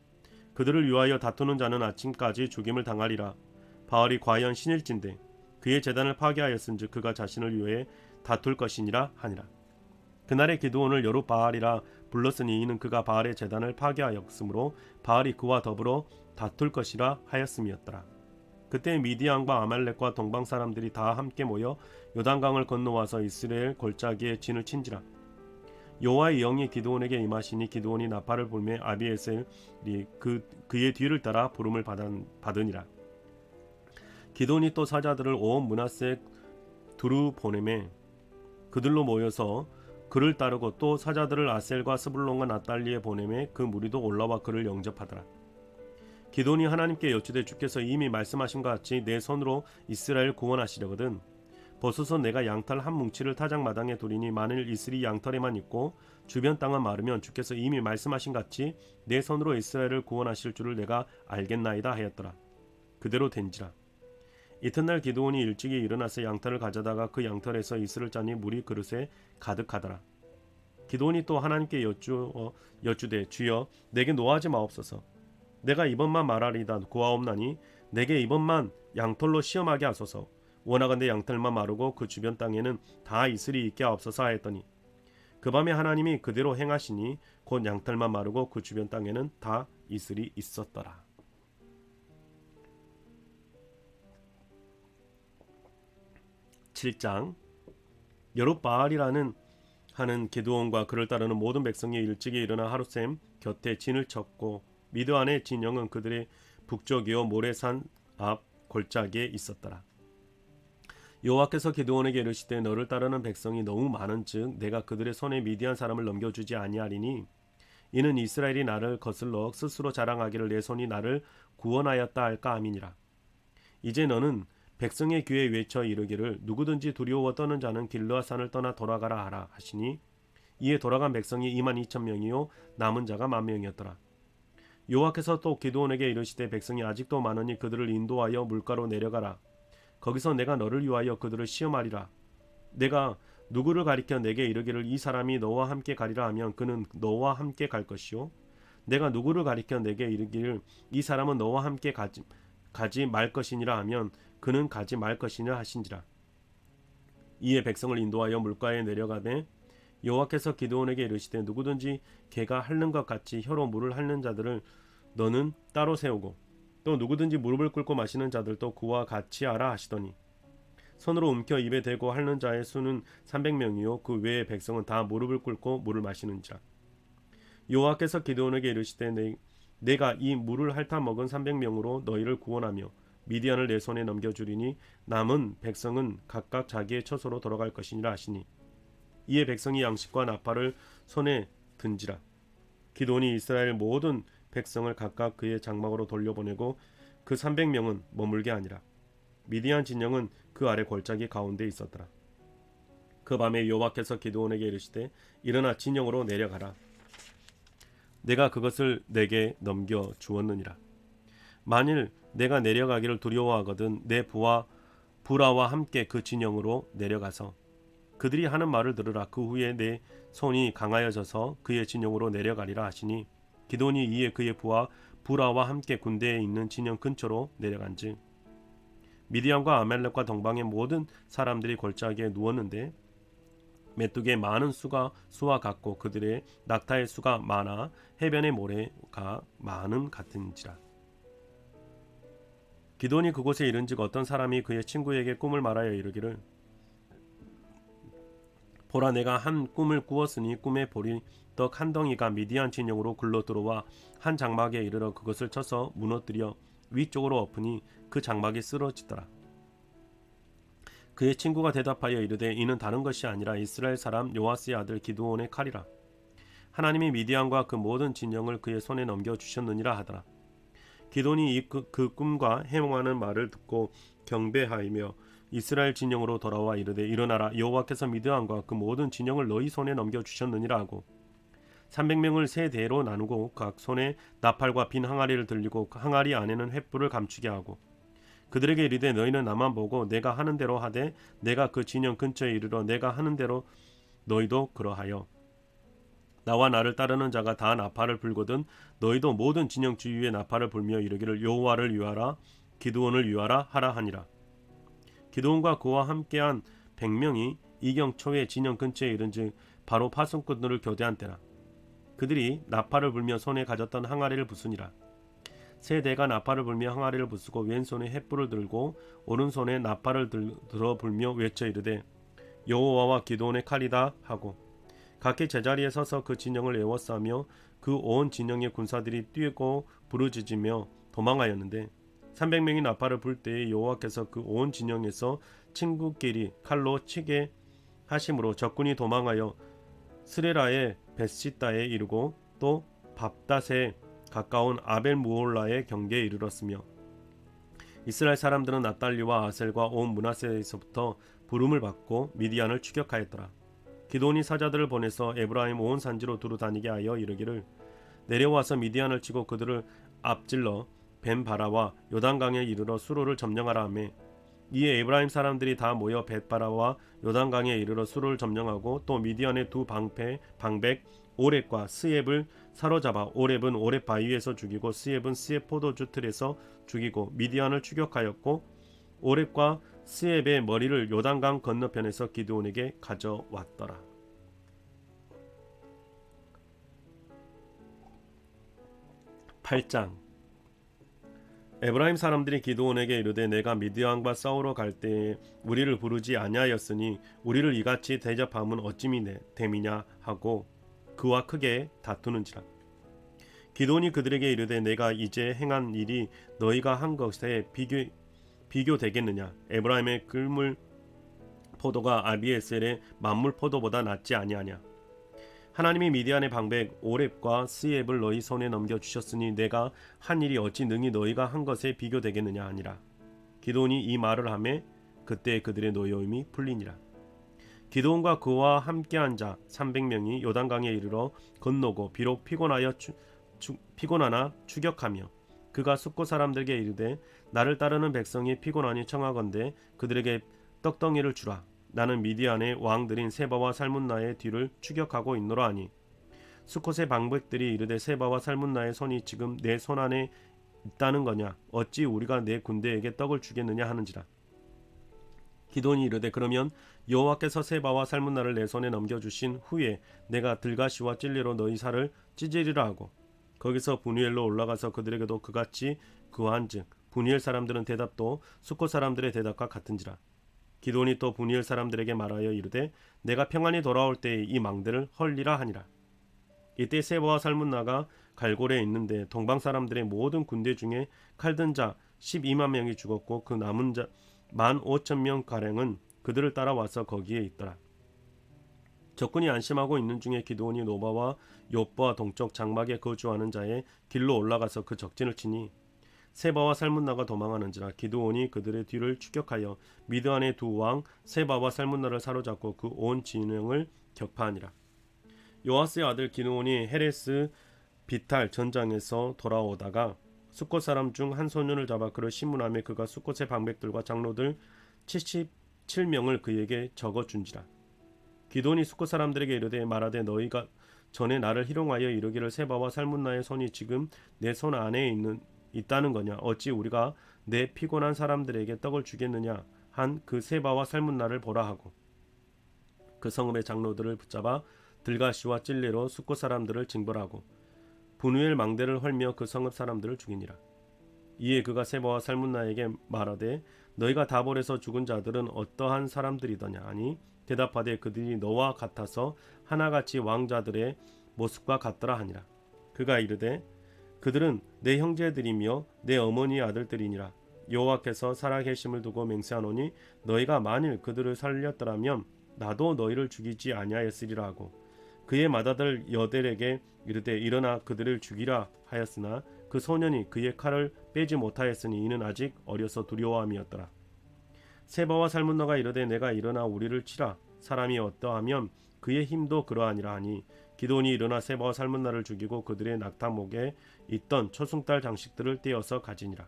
Speaker 1: 그들을 위하여 다투는 자는 아침까지 죽임을 당하리라. 바알이 과연 신일진데 그의 제단을 파괴하였은즉 그가 자신을 위해 다툴 것이니라 하니라. 그날에 기드온을 여룻바알이라 불렀으니 이는 그가 바알의 제단을 파괴하였으므로 바알이 그와 더불어 다툴 것이라 하였음이었더라. 그때 미디안과 아말렉과 동방 사람들이 다 함께 모여 요단강을 건너와서 이스라엘 골짜기에 진을 친지라. 여호와의 영이 기드온에게 임하시니 기드온이 나팔을 불매 아비에셀이 그의 뒤를 따라 부름을 받으니라. 기드온이 또 사자들을 온 므낫세 두루 보내매 그들로 모여서 그를 따르고 또 사자들을 아셀과 스불론과 납달리에 보내매 그 무리도 올라와 그를 영접하더라. 기드온이 하나님께 여쭈되 주께서 이미 말씀하신 것 같이 내 손으로 이스라엘 구원하시려거든 버소서 내가 양털 한 뭉치를 타작마당에 두리니 만일 이슬이 양털에만 있고 주변 땅은 마르면 주께서 이미 말씀하신 같이 내 손으로 이스라엘을 구원하실 줄을 내가 알겠나이다 하였더라. 그대로 된지라. 이튿날 기드온이 일찍이 일어나서 양털을 가져다가 그 양털에서 이슬을 짜니 물이 그릇에 가득하더라. 기드온이 또 하나님께 여쭈되 주여 내게 노하지 마옵소서. 내가 이번만 말하리다 고하옵나니 내게 이번만 양털로 시험하게 하소서. 원하건대 양털만 마르고 그 주변 땅에는 다 이슬이 있게 하옵소서 하였더니 그 밤에 하나님이 그대로 행하시니 곧 양털만 마르고 그 주변 땅에는 다 이슬이 있었더라. 7장 여룻바알이라는 하는 기드온과 그를 따르는 모든 백성이 일찍이 일어나 하룻샘 곁에 진을 쳤고 미드안의 진영은 그들의 북쪽이요 모레산 앞 골짜기에 있었더라. 여호와께서 기드온에게 이르시되 너를 따르는 백성이 너무 많은즉 내가 그들의 손에 미디안 사람을 넘겨주지 아니하리니 이는 이스라엘이 나를 거슬러 스스로 자랑하기를 내 손이 나를 구원하였다 할까 함이니라. 이제 너는 백성의 귀에 외쳐 이르기를 누구든지 두려워 떠는 자는 길르앗산을 떠나 돌아가라 하라 하시니 이에 돌아간 백성이 22,000명이요 남은 자가 10,000명이었더라. 여호와께서 또 기드온에게 이르시되 백성이 아직도 많으니 그들을 인도하여 물가로 내려가라. 거기서 내가 너를 위하여 그들을 시험하리라. 내가 누구를 가리켜 내게 이르기를 이 사람이 너와 함께 가리라 하면 그는 너와 함께 갈 것이요 내가 누구를 가리켜 내게 이르기를 이 사람은 너와 함께 가지 말 것이니라 하면 그는 가지 말 것이니라 하신지라. 이에 백성을 인도하여 물가에 내려가되 여호와께서 기드온에게 이르시되 누구든지 개가 핥는 것 같이 혀로 물을 핥는 자들을 너는 따로 세우고 또 누구든지 무릎을 꿇고 마시는 자들도 그와 같이 하라 하시더니 손으로 움켜 입에 대고 핥는 자의 수는 300명이요 그 외의 백성은 다 무릎을 꿇고 물을 마시는지라. 여호와께서 기드온에게 이르시되 내가 이 물을 핥아 먹은 300명으로 너희를 구원하며 미디안을 내 손에 넘겨주리니 남은 백성은 각각 자기의 처소로 돌아갈 것이니라 하시니 이에 백성이 양식과 나팔을 손에 든지라. 기드온이 이스라엘 모든 백성을 각각 그의 장막으로 돌려보내고 그 300명은 머물게 하니라. 미디안 진영은 그 아래 골짜기 가운데 있었더라. 그 밤에 여호와께서 기드온에게 이르시되 일어나 진영으로 내려가라. 내가 그것을 내게 넘겨 주었느니라. 만일 내가 내려가기를 두려워하거든 내 부하와 함께 그 진영으로 내려가서 그들이 하는 말을 들으라. 그 후에 내 손이 강하여져서 그의 진영으로 내려가리라 하시니 기드온이 이에 그의 부하와 함께 군대에 있는 진영 근처로 내려간즉 미디안과 아말렉과 동방의 모든 사람들이 골짜기에 누웠는데 메뚜기의 많은 수와 같고 그들의 낙타의 수가 많아 해변의 모래가 많음 같은지라. 기드온이 그곳에 이른즉 어떤 사람이 그의 친구에게 꿈을 말하여 이르기를 보라 내가 한 꿈을 꾸었으니 꿈에 보리 떡 한 덩이가 미디안 진영으로 굴러 들어와 한 장막에 이르러 그것을 쳐서 무너뜨려 위쪽으로 엎으니 그 장막이 쓰러지더라. 그의 친구가 대답하여 이르되 이는 다른 것이 아니라 이스라엘 사람 요아스의 아들 기드온의 칼이라. 하나님이 미디안과 그 모든 진영을 그의 손에 넘겨 주셨느니라 하더라. 기드온이 그 꿈과 해몽하는 말을 듣고 경배하며 이스라엘 진영으로 돌아와 이르되 일어나라 여호와께서 미디안과 그 모든 진영을 너희 손에 넘겨 주셨느니라 하고 300명을 세 대로 나누고 각 손에 나팔과 빈 항아리를 들리고 그 항아리 안에는 횃불을 감추게 하고 그들에게 이르되 너희는 나만 보고 내가 하는 대로 하되 내가 그 진영 근처에 이르러 내가 하는 대로 너희도 그러하여 나와 나를 따르는 자가 다 나팔을 불거든 너희도 모든 진영 주위에 나팔을 불며 이르기를 여호와를 위하라 기드온을 위하라 하라 하니라. 기드온과 그와 함께한 100명이 이경 초에 진영 근처에 이른즉 바로 파송꾼들을 교대한 때라. 그들이 나팔을 불며 손에 가졌던 항아리를 부수니라. 세 대가 나팔을 불며 항아리를 부수고 왼손에 횃불을 들고 오른손에 나팔을 들어 불며 외쳐 이르되 여호와와 기드온의 칼이다 하고 각기 제자리에 서서 그 진영을 에워싸며 그 온 진영의 군사들이 뛰고 부르짖으며 도망하였는데 300명이 나팔을 불 때에 여호와께서 그 온 진영에서 친구끼리 칼로 치게 하심으로 적군이 도망하여 스레라의 벳시다에 이르고 또 밥닷에 가까운 아벨무올라의 경계에 이르렀으며 이스라엘 사람들은 납달리와 아셀과 온 므낫세에서부터 부름을 받고 미디안을 추격하였더라. 기드온이 사자들을 보내서 에브라임 온 산지로 두루 다니게 하여 이르기를 내려와서 미디안을 치고 그들을 앞질러 벤바라와 요단강에 이르러 수로를 점령하라 하매 이에 에브라임 사람들이 다 모여 벳바라와 요단강에 이르러 수로를 점령하고 또 미디안의 두 방백 오렙과 스엡을 사로잡아 오렙은 오렙 바위에서 죽이고 스엡은 스엡 포도주 틀에서 죽이고 미디안을 추격하였고 오렙과 스엡의 머리를 요단강 건너편에서 기드온에게 가져왔더라. 8장. 에브라임 사람들이 기드온에게 이르되 내가 미디안과 싸우러 갈 때에 우리를 부르지 아니하였으니 우리를 이같이 대접함은 어찌미 됨이냐 하고 그와 크게 다투는지라. 기드온이 그들에게 이르되 내가 이제 행한 일이 너희가 한 것에 비교되겠느냐. 에브라임의 그물 포도가 아비에셀의 만물 포도보다 낫지 아니하냐. 하나님이 미디안의 방백 오렙과 스엡을 너희 손에 넘겨주셨으니 내가 한 일이 어찌 능히 너희가 한 것에 비교되겠느냐 하니라. 기드온이 이 말을 하매 그때 그들의 노여움이 풀리니라. 기드온과 그와 함께한 자 300명이 요단강에 이르러 건너고 비록 피곤하나 추격하며 그가 숫곳 사람들에게 이르되 나를 따르는 백성이 피곤하니 청하건대 그들에게 떡덩이를 주라. 나는 미디안의 왕들인 세바와 살문나의 뒤를 추격하고 있노라 하니 숫곳의 방백들이 이르되 세바와 살문나의 손이 지금 내 손 안에 있다는 거냐? 어찌 우리가 내 군대에게 떡을 주겠느냐 하는지라. 기드온이 이르되 그러면 여호와께서 세바와 살문나를 내 손에 넘겨주신 후에 내가 들가시와 찔레로 너희 살을 찢으리라 하고 거기서 분이엘로 올라가서 그들에게도 그같이 그한즉 분이엘 사람들은 대답도 숫곳 사람들의 대답과 같은지라. 기드온이 또 분이엘 사람들에게 말하여 이르되 내가 평안히 돌아올 때에 이 망대를 헐리라 하니라. 이때 세바와 살문나가 갈골에 있는데 동방 사람들의 모든 군대 중에 칼든 자 12만 명이 죽었고 그 남은 자 15,000명 가량은 그들을 따라와서 거기에 있더라. 적군이 안심하고 있는 중에 기드온이 노바와 욥바와 동쪽 장막에 거주하는 자의 길로 올라가서 그 적진을 치니 세바와 살문나가 도망하는지라. 기드온이 그들의 뒤를 추격하여 미드안의 두 왕 세바와 살문나를 사로잡고 그 온 진영을 격파하니라. 요아스의 아들 기드온이 헤레스 비탈 전장에서 돌아오다가 숫곳 사람 중 한 소년을 잡아 그를 신문하며 그가 숫곳의 방백들과 장로들 77명을 그에게 적어준지라. 기드온이 숫곳 사람들에게 이르되 말하되 너희가 전에 나를 희롱하여 이르기를 세바와 살문나의 손이 지금 내 손 안에 있다는 거냐? 어찌 우리가 내 피곤한 사람들에게 떡을 주겠느냐? 한 그 세바와 살문나를 보라 하고 그 성읍의 장로들을 붙잡아 들가시와 찔레로 숫곳 사람들을 징벌하고 분우엘 망대를 헐며 그 성읍 사람들을 죽이니라. 이에 그가 세바와 살문나에게 말하되 너희가 다볼에서 죽은 자들은 어떠한 사람들이더냐? 아니 대답하되 그들이 너와 같아서 하나같이 왕자들의 모습과 같더라 하니라. 그가 이르되 그들은 내 형제들이며 내 어머니의 아들들이니라. 여호와께서 살아계심을 두고 맹세하노니 너희가 만일 그들을 살렸더라면 나도 너희를 죽이지 아니하였으리라 하고 그의 맏아들 여델에게 이르되 일어나 그들을 죽이라 하였으나 그 소년이 그의 칼을 빼지 못하였으니 이는 아직 어려서 두려워함이었더라. 세바와 살문나가 이르되 내가 일어나 우리를 치라. 사람이 어떠하면 그의 힘도 그러하니라 하니 기드온이 일어나 세바와 살문나를 죽이고 그들의 낙타목에 있던 초승달 장식들을 떼어서 가지니라.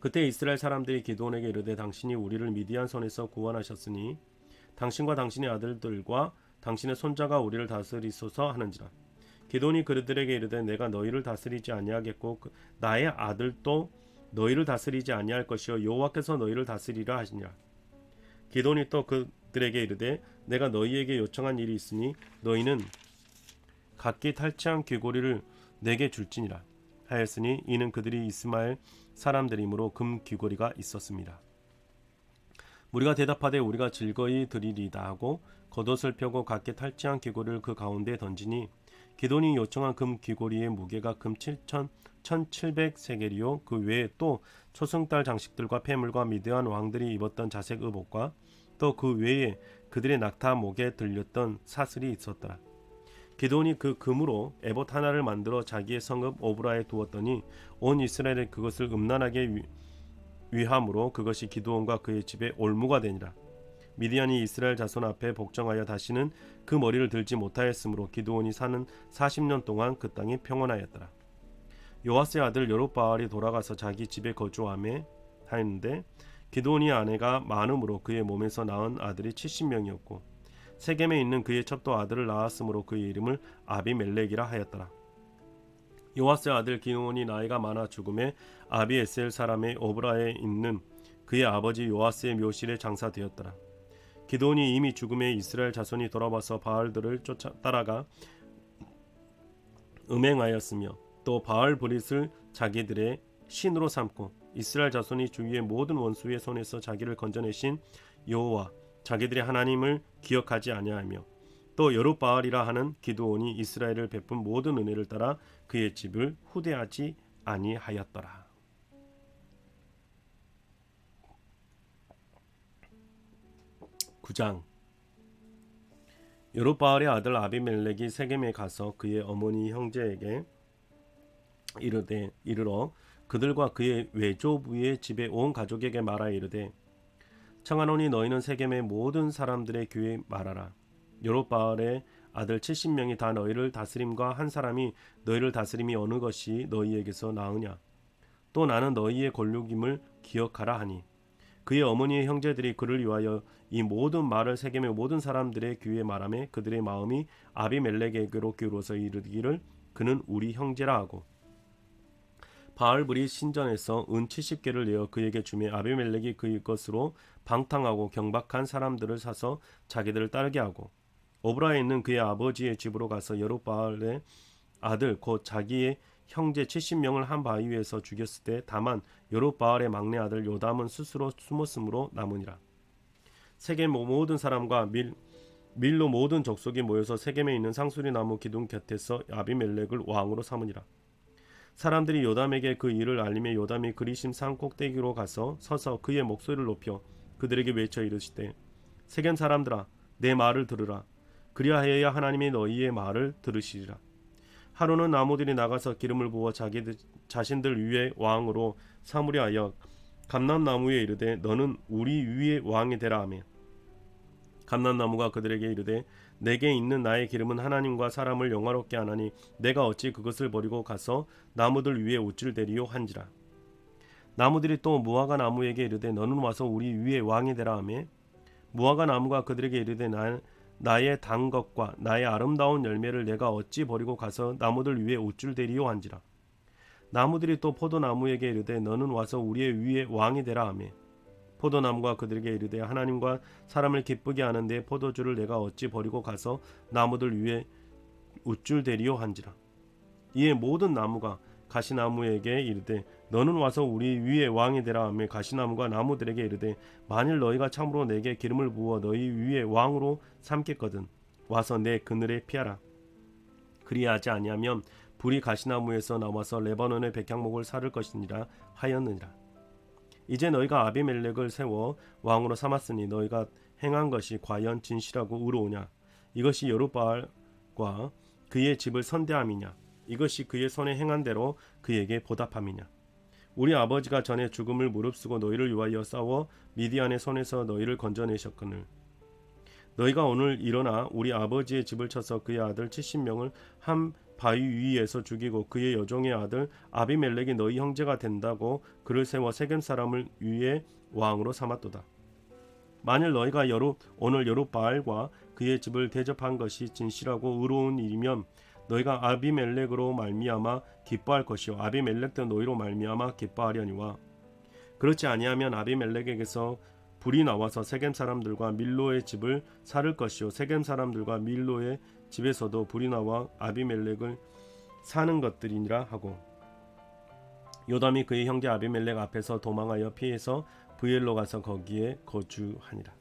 Speaker 1: 그때 이스라엘 사람들이 기드온에게 이르되 당신이 우리를 미디안 손에서 구원하셨으니 당신과 당신의 아들들과 당신의 손자가 우리를 다스리소서 하는지라. 기드온이 그들에게 이르되 내가 너희를 다스리지 아니하겠고 나의 아들도 너희를 다스리지 아니할 것이요 여호와께서 너희를 다스리라 하시니라. 기드온이 또 그들에게 이르되 내가 너희에게 요청한 일이 있으니 너희는 각기 탈취한 귀고리를 내게 줄지니라 하였으니 이는 그들이 이스마엘 사람들이므로 금 귀고리가 있었습니다. 우리가 대답하되 우리가 즐거이 드리리다 하고 겉옷을 펴고 각기 탈취한 귀고리를 그 가운데에 던지니 기드온이 요청한 금 귀고리의 무게가 금 1700세겔이요 그 외에 또 초승달 장식들과 폐물과 미드안 왕들이 입었던 자색 의복과 또 그 외에 그들의 낙타 목에 들렸던 사슬이 있었더라. 기드온이 그 금으로 에봇 하나를 만들어 자기의 성읍 오브라에 두었더니 온 이스라엘에 그것을 음란하게 위함으로 그것이 기드온과 그의 집에 올무가 되니라. 미디안이 이스라엘 자손 앞에 복종하여 다시는 그 머리를 들지 못하였으므로 기드온이 사는 40년 동안 그 땅이 평온하였더라. 요아스의 아들 여룹바알이 돌아가서 자기 집에 거주하며 하였는데 기드온이 아내가 많음으로 그의 몸에서 낳은 아들이 70명이었고 세겜에 있는 그의 첩도 아들을 낳았으므로 그의 이름을 아비멜렉이라 하였더라. 요아스의 아들 기드온이 나이가 많아 죽음에 아비에셀 사람의 오브라에 있는 그의 아버지 요아스의 묘실에 장사되었더라. 기드온이 이미 죽음에 이스라엘 자손이 돌아와서 바알들을 따라가 음행하였으며 또 바알 브릿을 자기들의 신으로 삼고 이스라엘 자손이 주위의 모든 원수의 손에서 자기를 건져내신 여호와 자기들의 하나님을 기억하지 아니하며 또 여룹바알이라 하는 기드온이 이스라엘을 베푼 모든 은혜를 따라 그의 집을 후대하지 아니하였더라. 구장 여룹바알의 아들 아비멜렉이 세겜에 가서 그의 어머니 형제에게 이르러 그들과 그의 외조부의 집에 온 가족에게 말하여 이르되 청하노니 너희는 세겜의 모든 사람들의 귀에 말하라. 여룹바알의 아들 70명이 다 너희를 다스림과 한 사람이 너희를 다스림이 어느 것이 너희에게서 나으냐. 또 나는 너희의 권력임을 기억하라 하니 그의 어머니의 형제들이 그를 위하여 이 모든 말을 세겜의 모든 사람들의 귀에 말하며 그들의 마음이 아비멜렉에게로 기울어서 이르기를 그는 우리 형제라 하고 바알브리 신전에서 은 70개를 내어 그에게 주매 아비멜렉이 그것으로 방탕하고 경박한 사람들을 사서 자기들을 따르게 하고 오브라에 있는 그의 아버지의 집으로 가서 여룻바알의 아들 곧 자기의 형제 70명을 한 바위 위에서 죽였을 때 다만 여룻바알의 막내 아들 요담은 스스로 숨었으므로 남으니라. 세겜 모든 사람과 밀로 모든 족속이 모여서 세겜에 있는 상수리 나무 기둥 곁에서 아비멜렉을 왕으로 삼으니라. 사람들이 요담에게 그 일을 알리며 요담이 그리심 산 꼭대기로 가서 서서 그의 목소리를 높여 그들에게 외쳐 이르시되 세겜 사람들아 내 말을 들으라. 그리하여야 하나님이 너희의 말을 들으시리라. 하루는 나무들이 나가서 기름을 부어 자신들 위에 왕으로 삼으려 하여 감람나무에 이르되 너는 우리 위에 왕이 되라 하며 감람나무가 그들에게 이르되 내게 있는 나의 기름은 하나님과 사람을 영화롭게 하나니 내가 어찌 그것을 버리고 가서 나무들 위에 옷을 대리요 한지라. 나무들이 또 무화과 나무에게 이르되 너는 와서 우리 위에 왕이 되라 하며 무화과 나무가 그들에게 이르되 나의 단 것과 나의 아름다운 열매를 내가 어찌 버리고 가서 나무들 위에 옷줄 대리요 한지라. 나무들이 또 포도나무에게 이르되 너는 와서 우리의 위에 왕이 되라 하며 포도나무가 그들에게 이르되 하나님과 사람을 기쁘게 하는데 포도주를 내가 어찌 버리고 가서 나무들 위에 옷줄 대리요 한지라. 이에 모든 나무가 가시나무에게 이르되 너는 와서 우리 위에 왕이 되라 하며 가시나무가 나무들에게 이르되 만일 너희가 참으로 내게 기름을 부어 너희 위에 왕으로 삼겠거든 와서 내 그늘에 피하라. 그리하지 아니하면 불이 가시나무에서 나와서 레바논의 백향목을 사를 것이니라 하였느니라. 이제 너희가 아비멜렉을 세워 왕으로 삼았으니 너희가 행한 것이 과연 진실하고 의로우냐? 이것이 여룻바알과 그의 집을 선대함이냐? 이것이 그의 손에 행한 대로 그에게 보답함이냐? 우리 아버지가 전에 죽음을 무릅쓰고 너희를 위하여 싸워 미디안의 손에서 너희를 건져내셨거늘 너희가 오늘 일어나 우리 아버지의 집을 쳐서 그의 아들 70명을 한 바위 위에서 죽이고 그의 여종의 아들 아비멜렉이 너희 형제가 된다고 그를 세워 세겜 사람을 위에 왕으로 삼았도다. 만일 너희가 오늘 여룻바알과 그의 집을 대접한 것이 진실하고 의로운 일이면 너희가 아비멜렉으로 말미암아 기뻐할 것이요 아비멜렉도 너희로 말미암아 기뻐하려니와 그렇지 아니하면 아비멜렉에게서 불이 나와서 세겜 사람들과 밀로의 집을 살을 것이요 세겜 사람들과 밀로의 집에서도 불이 나와 아비멜렉을 사는 것들이니라 하고 요담이 그의 형제 아비멜렉 앞에서 도망하여 피해서 브엘로 가서 거기에 거주하니라.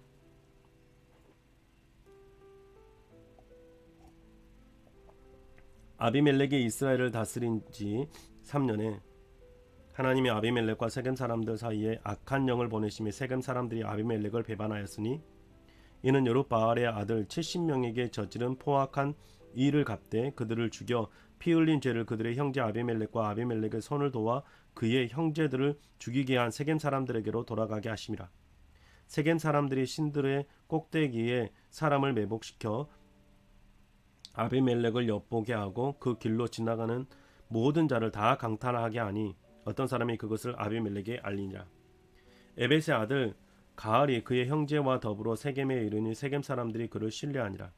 Speaker 1: 아비멜렉이 이스라엘을 다스린 지 3년에 하나님이 아비멜렉과 세겜 사람들 사이에 악한 영을 보내심에 세겜 사람들이 아비멜렉을 배반하였으니 이는 여룻바알의 아들 70명에게 저지른 포악한 일을 갚되 그들을 죽여 피 흘린 죄를 그들의 형제 아비멜렉과 아비멜렉의 손을 도와 그의 형제들을 죽이게 한 세겜 사람들에게로 돌아가게 하심이라. 세겜 사람들이 신들의 꼭대기에 사람을 매복시켜 아비멜렉을 엿보게 하고 그 길로 지나가는 모든 자를 다 강탈하게 하니 어떤 사람이 그것을 아비멜렉에 알리니라. 에벳의 아들 가알이 그의 형제와 더불어 세겜에 이르니 세겜 사람들이 그를 신뢰하니라.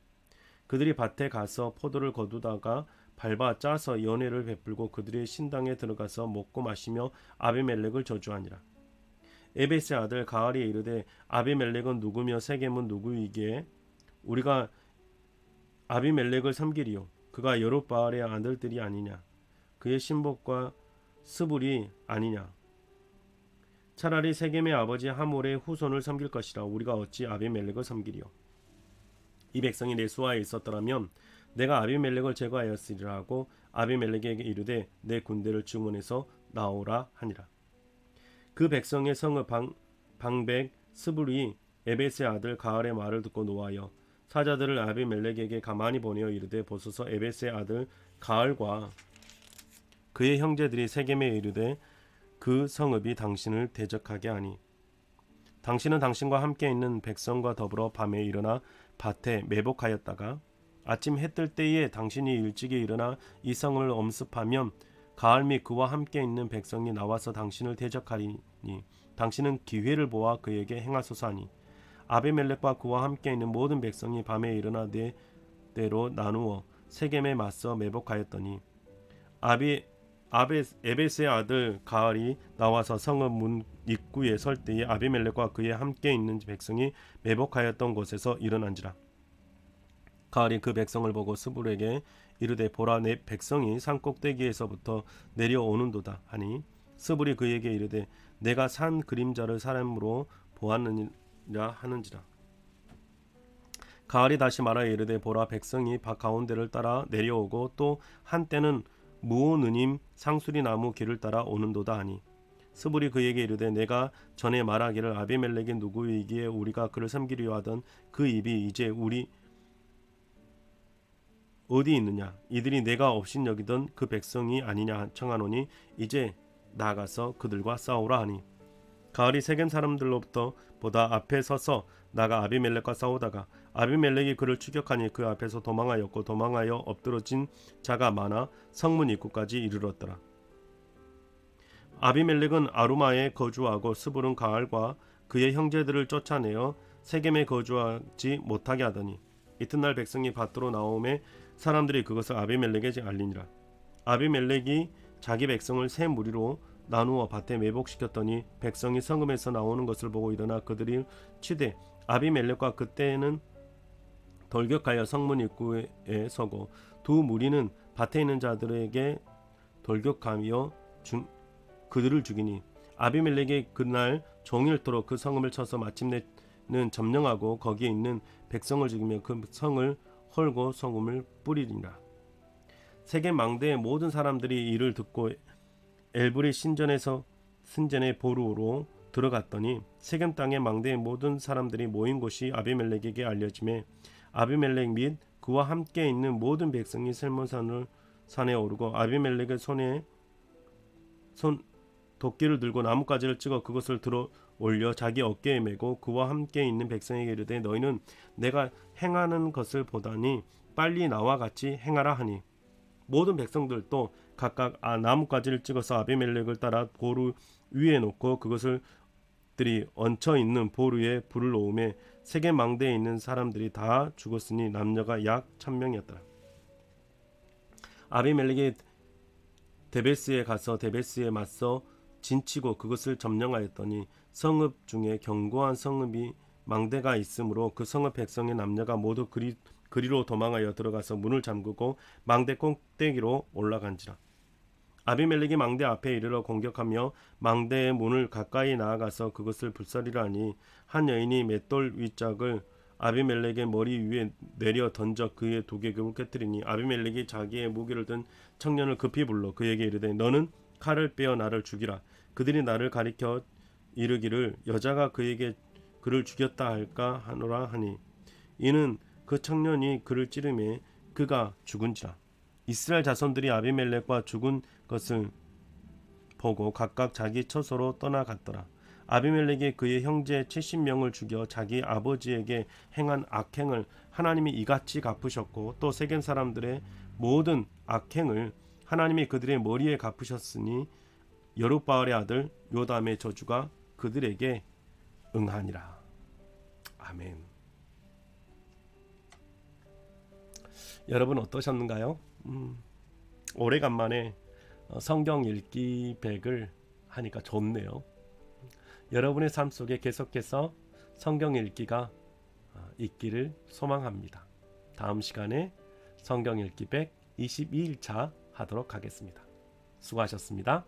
Speaker 1: 그들이 밭에 가서 포도를 거두다가 밟아 짜서 연회를 베풀고 그들의 신당에 들어가서 먹고 마시며 아비멜렉을 저주하니라. 에벳의 아들 가알이 이르되 아비멜렉은 누구며 세겜은 누구이기에 우리가 아비멜렉을 섬기리요 그가 여룻바알의 아들들이 아니냐 그의 신복과 스불이 아니냐 차라리 세겜의 아버지 하몰의 후손을 섬길 것이라 우리가 어찌 아비멜렉을 섬기리요. 이 백성이 내 수하에 있었더라면 내가 아비멜렉을 제거하였으리라 하고 아비멜렉에게 이르되 내 군대를 증원해서 나오라 하니라. 그 백성의 성읍 방백 스불이 에벳의 아들 가알의 말을 듣고 노하여 사자들을 아비멜렉에게 가만히 보내어 이르되 보소서 에벳의 아들 가알과 그의 형제들이 세겜에 이르되 그 성읍이 당신을 대적하게 하니 당신은 당신과 함께 있는 백성과 더불어 밤에 일어나 밭에 매복하였다가 아침 해 뜰 때에 당신이 일찍이 일어나 이 성을 엄습하면 가알 및 그와 함께 있는 백성이 나와서 당신을 대적하리니 당신은 기회를 보아 그에게 행하소서 하니 아비멜렉과 그와 함께 있는 모든 백성이 밤에 일어나 네 대로 나누어 세겜에 맞서 매복하였더니 에베스의 아들 가알이 나와서 성읍 문 입구에 설 때에 아비멜렉과 그의 함께 있는 백성이 매복하였던 곳에서 일어난지라. 가알이 그 백성을 보고 스불에게 이르되 보라 내 백성이 산 꼭대기에서부터 내려오는도다 하니 스불이 그에게 이르되 내가 산 그림자를 사람으로 보았느니라 하는지라. 가알이 다시 말하여 이르되 보라 백성이 밭 가운데를 따라 내려오고 또 한때는 무오느님 상수리 나무 길을 따라 오는도다 하니 스불이 그에게 이르되 내가 전에 말하기를 아비멜렉이 누구이기에 우리가 그를 섬기려 하던 그 입이 이제 우리 어디 있느냐 이들이 내가 업신여기던 그 백성이 아니냐 청하노니 이제 나가서 그들과 싸우라 하니 가을이 세겜 사람들로부터 보다 앞에 서서 나가 아비멜렉과 싸우다가 아비멜렉이 그를 추격하니 그 앞에서 도망하였고 도망하여 엎드러진 자가 많아 성문 입구까지 이르렀더라. 아비멜렉은 아루마에 거주하고 스불은 가알과 그의 형제들을 쫓아내어 세겜에 거주하지 못하게 하더니 이튿날 백성이 밭으로 나오매 사람들이 그것을 아비멜렉에게 알리니라. 아비멜렉이 자기 백성을 세 무리로 나누어 밭에 매복시켰더니 백성이 성읍에서 나오는 것을 보고 일어나 그들이 치되 아비멜렉과 그때는 돌격하여 성문 입구에 서고 두 무리는 밭에 있는 자들에게 돌격하며 그들을 죽이니 아비멜렉이 그날 종일토록 그 성읍을 쳐서 마침내는 점령하고 거기에 있는 백성을 죽이며 그 성을 헐고 성음을 뿌리리라. 세겜 망대의 모든 사람들이 이를 듣고 엘브리 신전의 보루로 들어갔더니 세겜 땅의 망대의 모든 사람들이 모인 곳이 아비멜렉에게 알려지매 아비멜렉 및 그와 함께 있는 모든 백성이 셀몬산에 오르고 아비멜렉의 손에 도끼를 들고 나뭇가지를 찍어 그것을 들어 올려 자기 어깨에 메고 그와 함께 있는 백성에게 이르되 너희는 내가 행하는 것을 보다니 빨리 나와 같이 행하라 하니 모든 백성들도 각각 나뭇가지를 찍어서 아비멜렉을 따라 보루 위에 놓고 그것들이 얹혀 있는 보루에 불을 놓음에 세겜 망대에 있는 사람들이 다 죽었으니 남녀가 약 1000명이었더라. 아비멜렉이 데베스에 가서 데베스에 맞서 진치고 그것을 점령하였더니 성읍 중에 견고한 성읍이 망대가 있으므로 그 성읍 백성의 남녀가 모두 그리로 도망하여 들어가서 문을 잠그고 망대 꼭대기로 올라간지라. 아비멜렉이 망대 앞에 이르러 공격하며 망대의 문을 가까이 나아가서 그것을 불사리라 하니 한 여인이 맷돌 윗짝을 아비멜렉의 머리 위에 내려 던져 그의 두개골을 깨뜨리니 아비멜렉이 자기의 무기를 든 청년을 급히 불러 그에게 이르되 너는 칼을 빼어 나를 죽이라. 그들이 나를 가리켜 이르기를 여자가 그에게 그를 죽였다 할까 하노라 하니 이는 그 청년이 그를 찌르매 그가 죽은지라. 이스라엘 자손들이 아비멜렉과 죽은 것을 보고 각각 자기 처소로 떠나갔더라. 아비멜렉이 그의 형제 70명을 죽여 자기 아버지에게 행한 악행을 하나님이 이같이 갚으셨고 또 세겜 사람들의 모든 악행을 하나님이 그들의 머리에 갚으셨으니 여룹바알의 아들 요담의 저주가 그들에게 응하니라. 아멘. 여러분 어떠셨는가요? 오래간만에 성경 읽기 100을 하니까 좋네요. 여러분의 삶 속에 계속해서 성경 읽기가 있기를 소망합니다. 다음 시간에 성경 읽기 122일차 하도록 하겠습니다. 수고하셨습니다.